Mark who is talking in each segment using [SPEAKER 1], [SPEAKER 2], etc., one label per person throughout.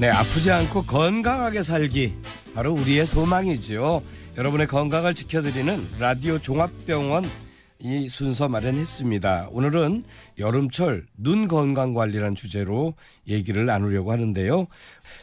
[SPEAKER 1] 네, 아프지 않고 건강하게 살기 바로 우리의 소망이지요. 여러분의 건강을 지켜드리는 라디오 종합병원 이 순서 마련했습니다. 오늘은 여름철 눈 건강 관리라는 주제로 얘기를 나누려고 하는데요.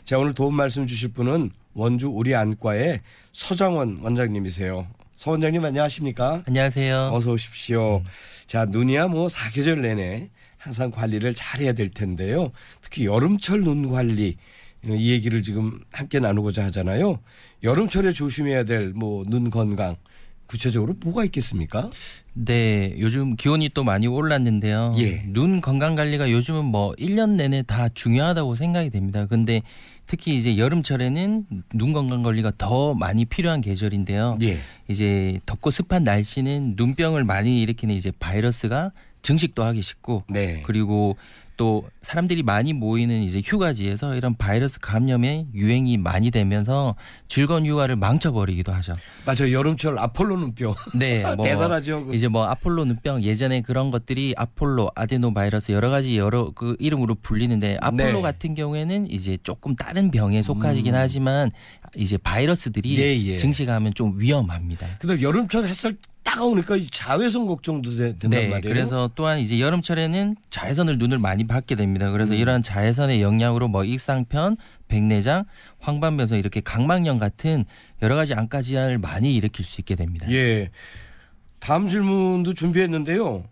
[SPEAKER 1] 자, 오늘 도움 말씀 주실 분은 원주 우리안과의 서정원 원장님이세요. 서 원장님 안녕하십니까?
[SPEAKER 2] 안녕하세요.
[SPEAKER 1] 어서 오십시오. 자, 눈이야 뭐 사계절 내내 항상 관리를 잘해야 될 텐데요. 특히 여름철 눈 관리 이 얘기를 지금 함께 나누고자 하잖아요. 여름철에 조심해야 될 뭐 눈 건강 구체적으로 뭐가 있겠습니까?
[SPEAKER 2] 네, 요즘 기온이 또 많이 올랐는데요.
[SPEAKER 1] 예.
[SPEAKER 2] 눈 건강 관리가 요즘은 뭐 1년 내내 다 중요하다고 생각이 됩니다. 근데 특히 이제 여름철에는 눈 건강 관리가 더 많이 필요한 계절인데요.
[SPEAKER 1] 예.
[SPEAKER 2] 이제 덥고 습한 날씨는 눈병을 많이 일으키는 이제 바이러스가 증식도 하기 쉽고
[SPEAKER 1] 네.
[SPEAKER 2] 그리고 또 사람들이 많이 모이는 이제 휴가지에서 이런 바이러스 감염의 유행이 많이 되면서 즐거운 휴가를 망쳐버리기도 하죠.
[SPEAKER 1] 맞아요. 여름철 아폴로 눈병.
[SPEAKER 2] 네, 뭐
[SPEAKER 1] 대단하죠.
[SPEAKER 2] 이제 뭐 아폴로 눈병 예전에 그런 것들이 아폴로 아데노 바이러스 여러 가지 여러 그 이름으로 불리는데 아폴로
[SPEAKER 1] 네.
[SPEAKER 2] 같은 경우에는 이제 조금 다른 병에 속하긴 하지만 이제 바이러스들이
[SPEAKER 1] 예, 예.
[SPEAKER 2] 증식하면 좀 위험합니다.
[SPEAKER 1] 근데 여름철 햇살 따가우니까 이 자외선 걱정도 된단
[SPEAKER 2] 네,
[SPEAKER 1] 말이에요.
[SPEAKER 2] 그래서 또한 이제 여름철에는 자외선을 눈을 많이 받게 됩니다. 그래서 이러한 자외선의 영향으로 뭐 익상편, 백내장, 황반변성 이렇게 각막염 같은 여러 가지 안과 질환을 많이 일으킬 수 있게 됩니다.
[SPEAKER 1] 예. 다음 질문도 준비했는데요.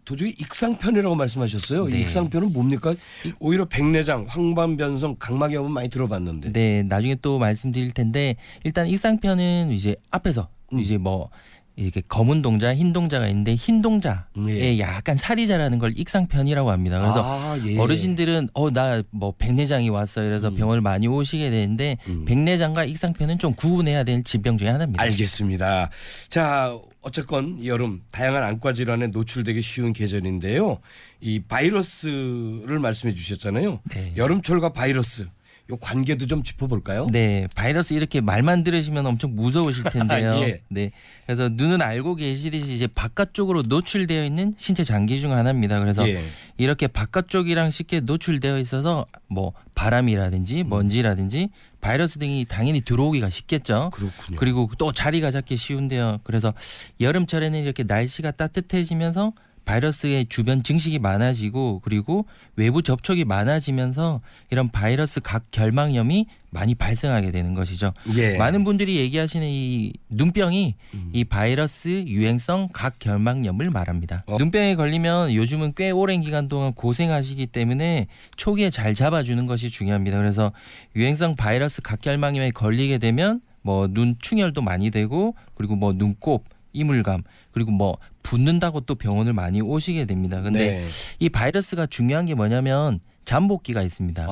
[SPEAKER 1] 도저히 익상편이라고 말씀하셨어요.
[SPEAKER 2] 네.
[SPEAKER 1] 이 익상편은 뭡니까? 오히려 백내장, 황반변성, 각막염은 많이 들어봤는데.
[SPEAKER 2] 네, 나중에 또 말씀드릴 텐데 일단 익상편은 이제 앞에서 이제 뭐 이렇게 검은 동자, 흰 동자가 있는데 흰 동자에
[SPEAKER 1] 예.
[SPEAKER 2] 약간 살이 자라는 걸 익상편이라고 합니다. 그래서
[SPEAKER 1] 예.
[SPEAKER 2] 어르신들은 나 뭐 백내장이 왔어요. 그래서 병을 많이 오시게 되는데 백내장과 익상편은 좀 구분해야 될 질병 중에 하나입니다.
[SPEAKER 1] 알겠습니다. 자, 어쨌건 여름 다양한 안과 질환에 노출되기 쉬운 계절인데요. 이 바이러스를 말씀해 주셨잖아요.
[SPEAKER 2] 네.
[SPEAKER 1] 여름철과 바이러스 요 관계도 좀 짚어볼까요?
[SPEAKER 2] 네, 바이러스 이렇게 말만 들으시면 엄청 무서우실 텐데요.
[SPEAKER 1] 예.
[SPEAKER 2] 네, 그래서 눈은 알고 계시듯이 이제 바깥쪽으로 노출되어 있는 신체 장기 중 하나입니다. 그래서
[SPEAKER 1] 예.
[SPEAKER 2] 이렇게 바깥쪽이랑 쉽게 노출되어 있어서 뭐 바람이라든지 먼지라든지 바이러스 등이 당연히 들어오기가 쉽겠죠.
[SPEAKER 1] 그렇군요.
[SPEAKER 2] 그리고 또 자리가 잡기 쉬운데요. 그래서 여름철에는 이렇게 날씨가 따뜻해지면서 바이러스의 주변 증식이 많아지고 그리고 외부 접촉이 많아지면서 이런 바이러스 각 결막염이 많이 발생하게 되는 것이죠.
[SPEAKER 1] 예.
[SPEAKER 2] 많은 분들이 얘기하시는 이 눈병이 이 바이러스 유행성 각 결막염을 말합니다. 눈병에 걸리면 요즘은 꽤 오랜 기간 동안 고생하시기 때문에 초기에 잘 잡아주는 것이 중요합니다. 그래서 유행성 바이러스 각 결막염에 걸리게 되면 뭐 눈 충혈도 많이 되고 그리고 뭐 눈곱, 이물감 그리고 뭐 붓는다고 또 병원을 많이 오시게 됩니다. 근데
[SPEAKER 1] 네.
[SPEAKER 2] 이 바이러스가 중요한 게 뭐냐면 잠복기가 있습니다.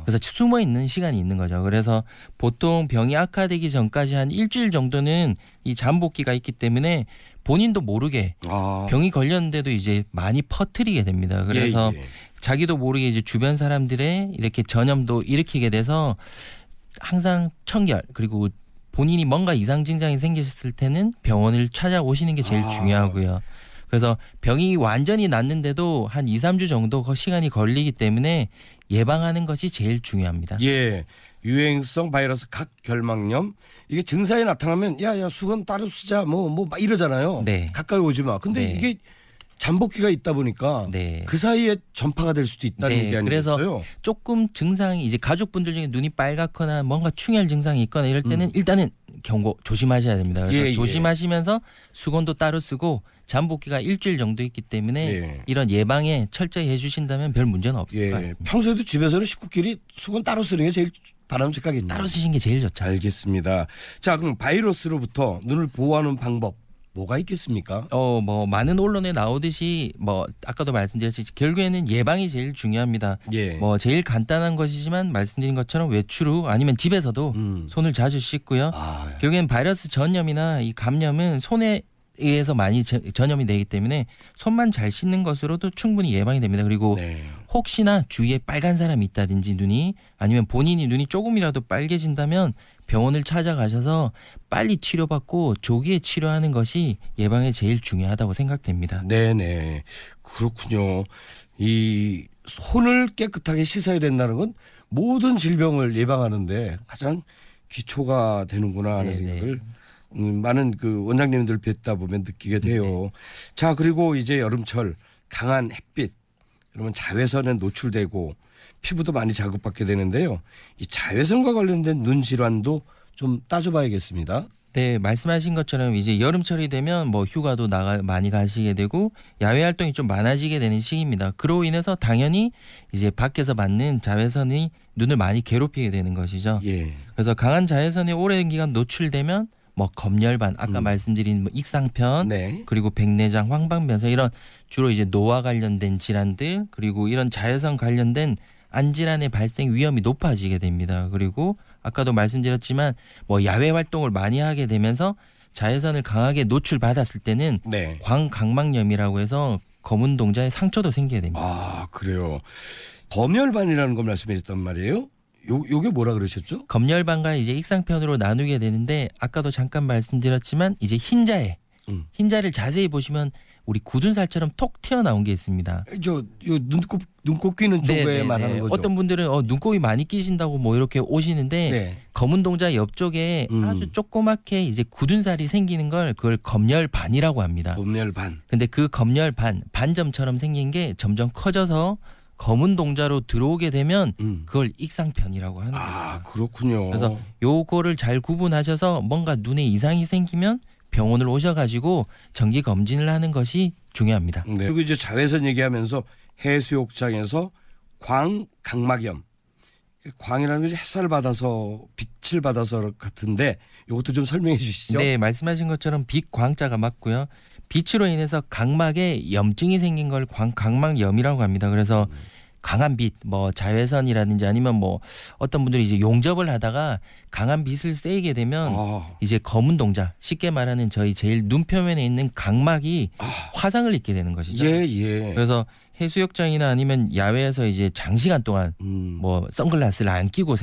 [SPEAKER 2] 그래서 숨어 있는 시간이 있는 거죠. 그래서 보통 병이 악화되기 전까지 한 일주일 정도는 이 잠복기가 있기 때문에 본인도 모르게 병이 걸렸는데도 이제 많이 퍼뜨리게 됩니다. 그래서
[SPEAKER 1] 예.
[SPEAKER 2] 자기도 모르게 이제 주변 사람들의 이렇게 전염도 일으키게 돼서 항상 청결 그리고 본인이 뭔가 이상 증상이 생겼을 때는 병원을 찾아오시는 게 제일 중요하고요. 그래서 병이 완전히 낫는데도 한 2, 3주 정도 시간이 걸리기 때문에 예방하는 것이 제일 중요합니다.
[SPEAKER 1] 예. 유행성 바이러스 각 결막염 이게 증상이 나타나면 야야 수건 따로 쓰자 뭐 막 이러잖아요.
[SPEAKER 2] 네.
[SPEAKER 1] 가까이 오지 마. 근데
[SPEAKER 2] 네.
[SPEAKER 1] 이게 잠복기가 있다 보니까
[SPEAKER 2] 네.
[SPEAKER 1] 그 사이에 전파가 될 수도 있다는
[SPEAKER 2] 네,
[SPEAKER 1] 얘기
[SPEAKER 2] 그래서
[SPEAKER 1] 아니겠어요?
[SPEAKER 2] 조금 증상이 이제 가족분들 중에 눈이 빨갛거나 뭔가 충혈 증상이 있거나 이럴 때는 일단은 경고 조심하셔야 됩니다. 그래서
[SPEAKER 1] 예.
[SPEAKER 2] 조심하시면서 수건도 따로 쓰고 잠복기가 일주일 정도 있기 때문에
[SPEAKER 1] 예.
[SPEAKER 2] 이런 예방에 철저히 해주신다면 별 문제는 없을
[SPEAKER 1] 예.
[SPEAKER 2] 것 같습니다.
[SPEAKER 1] 평소에도 집에서는 식구끼리 수건 따로 쓰는 게 제일 바람직하겠네요.
[SPEAKER 2] 따로 쓰신 게 제일 좋죠.
[SPEAKER 1] 알겠습니다. 자, 그럼 바이러스로부터 눈을 보호하는 방법 뭐가 있겠습니까?
[SPEAKER 2] 뭐 많은 언론에 나오듯이 뭐 아까도 말씀드렸듯이 결국에는 예방이 제일 중요합니다.
[SPEAKER 1] 예.
[SPEAKER 2] 뭐 제일 간단한 것이지만 말씀드린 것처럼 외출 후 아니면 집에서도 손을 자주 씻고요. 결국엔 바이러스 전염이나 이 감염은 손에 의해서 많이 전염이 되기 때문에 손만 잘 씻는 것으로도 충분히 예방이 됩니다. 그리고
[SPEAKER 1] 네.
[SPEAKER 2] 혹시나 주위에 빨간 사람이 있다든지 눈이 아니면 본인이 눈이 조금이라도 빨개진다면 병원을 찾아가셔서 빨리 치료받고 조기에 치료하는 것이 예방에 제일 중요하다고 생각됩니다.
[SPEAKER 1] 네네. 그렇군요. 이 손을 깨끗하게 씻어야 된다는 건 모든 질병을 예방하는데 가장 기초가 되는구나 하는
[SPEAKER 2] 네네.
[SPEAKER 1] 생각을 많은 그 원장님들 뵙다 보면 느끼게 돼요.
[SPEAKER 2] 네.
[SPEAKER 1] 자, 그리고 이제 여름철 강한 햇빛 그러면 자외선에 노출되고 피부도 많이 자극받게 되는데요. 이 자외선과 관련된 눈 질환도 좀 따져봐야겠습니다.
[SPEAKER 2] 네, 말씀하신 것처럼 이제 여름철이 되면 뭐 휴가도 많이 가시게 되고 야외 활동이 좀 많아지게 되는 시기입니다. 그로 인해서 당연히 이제 밖에서 받는 자외선이 눈을 많이 괴롭히게 되는 것이죠.
[SPEAKER 1] 예.
[SPEAKER 2] 그래서 강한 자외선에 오랜 기간 노출되면 뭐 검열반, 아까 말씀드린 뭐 익상편,
[SPEAKER 1] 네.
[SPEAKER 2] 그리고 백내장, 황방변성 이런 주로 이제 노화 관련된 질환들 그리고 이런 자외선 관련된 안질환의 발생 위험이 높아지게 됩니다. 그리고 아까도 말씀드렸지만 뭐 야외 활동을 많이 하게 되면서 자외선을 강하게 노출받았을 때는
[SPEAKER 1] 네.
[SPEAKER 2] 광각막염이라고 해서 검은 동자에 상처도 생기게 됩니다.
[SPEAKER 1] 아, 그래요. 검열반이라는 걸 말씀해 주셨단 말이에요. 요게 뭐라 그러셨죠?
[SPEAKER 2] 검열반과 이제 익상편으로 나누게 되는데 아까도 잠깐 말씀드렸지만 이제 흰자에 흰자를 자세히 보시면 우리 굳은 살처럼 톡 튀어나온 게 있습니다.
[SPEAKER 1] 요 눈곱 끼는 쪽에
[SPEAKER 2] 네네네.
[SPEAKER 1] 말하는 거죠.
[SPEAKER 2] 어떤 분들은 눈곱이 많이 끼신다고 뭐 이렇게 오시는데
[SPEAKER 1] 네.
[SPEAKER 2] 검은 동자 옆쪽에 아주 조그맣게 이제 굳은 살이 생기는 걸 그걸 검열반이라고 합니다.
[SPEAKER 1] 검열반.
[SPEAKER 2] 근데 그 검열반 반점처럼 생긴 게 점점 커져서 검은 동자로 들어오게 되면 그걸 익상편이라고 하는 거죠.
[SPEAKER 1] 아, 그렇군요.
[SPEAKER 2] 그래서 요거를 잘 구분하셔서 뭔가 눈에 이상이 생기면 병원을 오셔가지고 정기 검진을 하는 것이 중요합니다.
[SPEAKER 1] 네. 그리고 이제 자외선 얘기하면서 해수욕장에서 광각막염. 광이라는 것이 햇살을 받아서 빛을 받아서 같은데 이것도 좀 설명해 주시죠.
[SPEAKER 2] 네, 말씀하신 것처럼 빛광자가 맞고요. 빛으로 인해서 각막에 염증이 생긴 걸 각막염이라고 합니다. 그래서 강한 빛, 뭐 자외선이라든지 아니면 뭐 어떤 분들이 이제 용접을 하다가 강한 빛을 쐬게 되면 이제 검은 동자, 쉽게 말하는 저희 제일 눈 표면에 있는 각막이 화상을 입게 되는 것이죠.
[SPEAKER 1] 예, 예.
[SPEAKER 2] 그래서 해수욕장이나 아니면 야외에서 이제 장시간 동안 뭐 선글라스를 안 끼고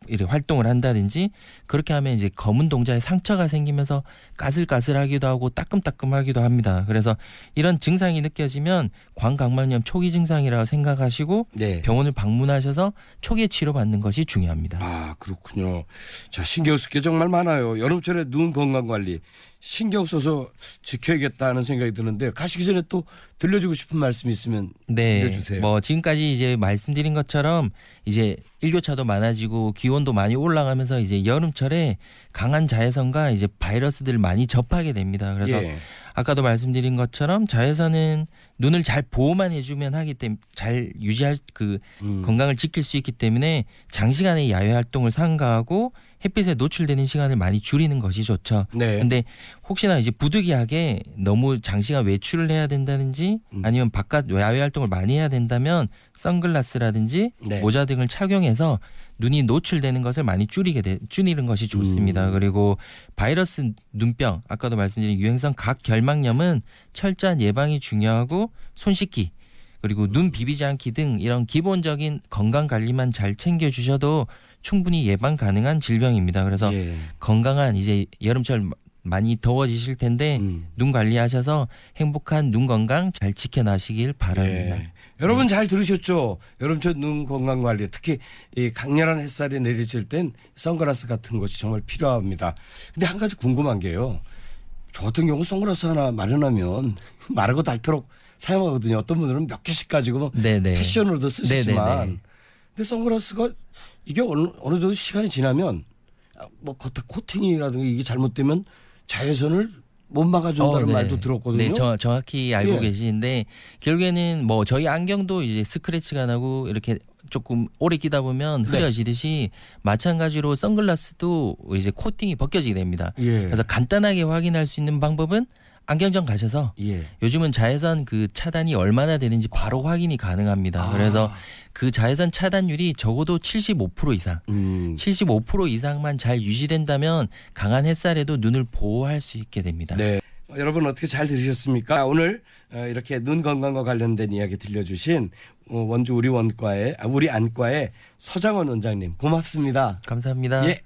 [SPEAKER 2] 이렇게 활동을 한다든지 그렇게 하면 이제 검은 동자에 상처가 생기면서 까슬까슬하기도 하고 따끔따끔하기도 합니다. 그래서 이런 증상이 느껴지면 광각막염 초기 증상이라고 생각하시고
[SPEAKER 1] 네.
[SPEAKER 2] 병원을 방문하셔서 초기에 치료받는 것이 중요합니다.
[SPEAKER 1] 아, 그렇군요. 자, 신경 쓸 게 정말 많아요. 여름철에 눈 건강 관리 신경 써서 지켜야겠다는 생각이 드는데 가시기 전에 또 들려주고 싶은 말씀이 있으면 들려주세요.
[SPEAKER 2] 뭐 지금까지 이제 말씀드린 것처럼 이제 일교차도 많아지고 기온도 많이 올라가면서 이제 여름철에 강한 자외선과 이제 바이러스들을 많이 접하게 됩니다. 그래서
[SPEAKER 1] 예.
[SPEAKER 2] 아까도 말씀드린 것처럼 자외선은 눈을 잘 보호만 해주면 하기 때문에 잘 유지할 그 건강을 지킬 수 있기 때문에 장시간의 야외 활동을 삼가하고 햇빛에 노출되는 시간을 많이 줄이는 것이 좋죠.
[SPEAKER 1] 네.
[SPEAKER 2] 근데 혹시나 이제 부득이하게 너무 장시간 외출을 해야 된다든지 아니면 바깥 야외 활동을 많이 해야 된다면 선글라스라든지
[SPEAKER 1] 네.
[SPEAKER 2] 모자 등을 착용해서 눈이 노출되는 것을 많이 줄이는 것이 좋습니다. 그리고 바이러스 눈병, 아까도 말씀드린 유행성 각결막염은 철저한 예방이 중요하고 손 씻기 그리고 눈 비비지 않기 등 이런 기본적인 건강 관리만 잘 챙겨주셔도 충분히 예방 가능한 질병입니다. 그래서
[SPEAKER 1] 예.
[SPEAKER 2] 건강한 이제 여름철 많이 더워지실 텐데 눈 관리하셔서 행복한 눈 건강 잘 지켜나시길 바랍니다.
[SPEAKER 1] 예. 여러분 잘 들으셨죠? 여름철 눈 건강 관리 특히 이 강렬한 햇살이 내리칠 땐 선글라스 같은 것이 정말 필요합니다. 근데 한 가지 궁금한 게요. 저 같은 경우 선글라스 하나 마련하면 마르고 닳도록 사용하거든요. 어떤 분들은 몇 개씩 가지고 뭐
[SPEAKER 2] 네네.
[SPEAKER 1] 패션으로도 쓰시지만
[SPEAKER 2] 네네네.
[SPEAKER 1] 근데 선글라스가 이게 어느 정도 시간이 지나면 뭐 겉에 코팅이라든가 이게 잘못되면 자외선을 못 막아준다는
[SPEAKER 2] 네.
[SPEAKER 1] 말도 들었거든요.
[SPEAKER 2] 네, 정확히 알고
[SPEAKER 1] 예.
[SPEAKER 2] 계시는데 결국에는 뭐 저희 안경도 이제 스크래치가 나고 이렇게 조금 오래 끼다 보면
[SPEAKER 1] 네.
[SPEAKER 2] 흐려지듯이 마찬가지로 선글라스도 이제 코팅이 벗겨지게 됩니다.
[SPEAKER 1] 예.
[SPEAKER 2] 그래서 간단하게 확인할 수 있는 방법은 안경점 가셔서
[SPEAKER 1] 예.
[SPEAKER 2] 요즘은 자외선 그 차단이 얼마나 되는지 바로 확인이 가능합니다. 그래서 그 자외선 차단율이 적어도 75% 이상, 75% 이상만 잘 유지된다면 강한 햇살에도 눈을 보호할 수 있게 됩니다.
[SPEAKER 1] 네. 여러분 어떻게 잘 들으셨습니까? 오늘 이렇게 눈 건강과 관련된 이야기 들려주신 원주 우리 안과의 서장원 원장님 고맙습니다.
[SPEAKER 2] 감사합니다.
[SPEAKER 1] 예.